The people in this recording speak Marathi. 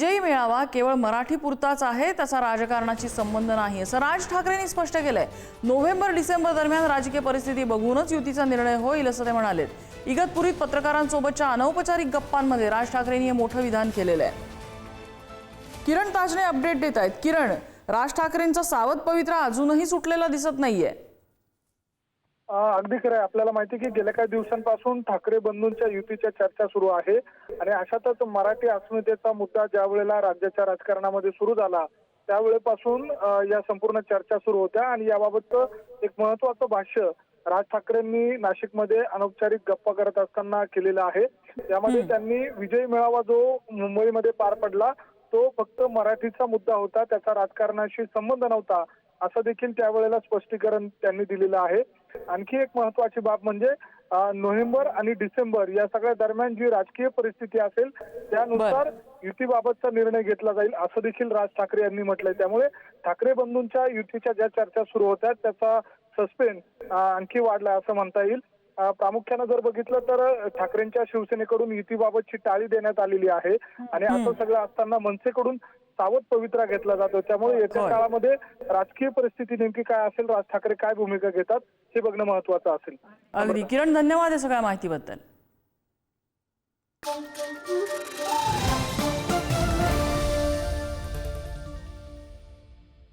विजयी मेळावा केवळ मराठी पुरताच आहे, त्याचा राजकारणाशी संबंध नाही असं राज ठाकरेंनी स्पष्ट केलंय। नोव्हेंबर डिसेंबर दरम्यान राजकीय परिस्थिती बघूनच युतीचा निर्णय होईल असं ते म्हणाले। इगतपुरीत पत्रकारांसोबतच्या अनौपचारिक गप्पांमध्ये राज ठाकरेंनी हे मोठं विधान केलेलं आहे। किरण ताजने अपडेट देत आहेत। किरण, राज ठाकरेंचा सावध पवित्रा अजूनही सुटलेला दिसत नाहीये। अगदी खरं आहे। आपल्याला माहिती की गेल्या काही दिवसांपासून ठाकरे बंधूंच्या युतीच्या चर्चा सुरू आहे आणि अशातच मराठी अस्मितेचा मुद्दा ज्या वेळेला राज्याच्या राजकारणामध्ये सुरू झाला त्यावेळेपासून या संपूर्ण चर्चा सुरू होत्या आणि याबाबतचं एक महत्त्वाचं भाष्य राज ठाकरेंनी नाशिकमध्ये अनौपचारिक गप्पा करत असताना केलेलं आहे। यामध्ये त्यांनी विजय मेळावा जो मुंबईमध्ये पार पडला तो फक्त मराठीचा मुद्दा होता, त्याचा राजकारणाशी संबंध नव्हता असं देखील त्यावेळेला स्पष्टीकरण त्यांनी दिलेलं आहे। आणखी एक महत्त्वाची बाब म्हणजे नोव्हेंबर आणि डिसेंबर या सगळ्या दरम्यान जी राजकीय परिस्थिती असेल त्यानुसार युतीबाबतचा निर्णय घेतला जाईल असं देखील राज ठाकरे यांनी म्हटलंय। त्यामुळे ठाकरे बंधूंच्या युतीच्या ज्या चर्चा सुरू होत्या त्याचा सस्पेन्स आणखी वाढला असं म्हणता येईल। प्रामुख्याने जर बघितलं तर ठाकरेंच्या शिवसेनेकडून युतीबाबतची टाळी देण्यात आलेली आहे आणि असं सगळं असताना मनसेकडून सावध पवित्रा घेतला जातो। त्यामुळे येत्या काळामध्ये राजकीय परिस्थिती नेमकी काय असेल, राज ठाकरे काय भूमिका घेतात हे बघणं महत्त्वाचं असेल। अगदी किरण, धन्यवाद या सगळ्या माहितीबद्दल।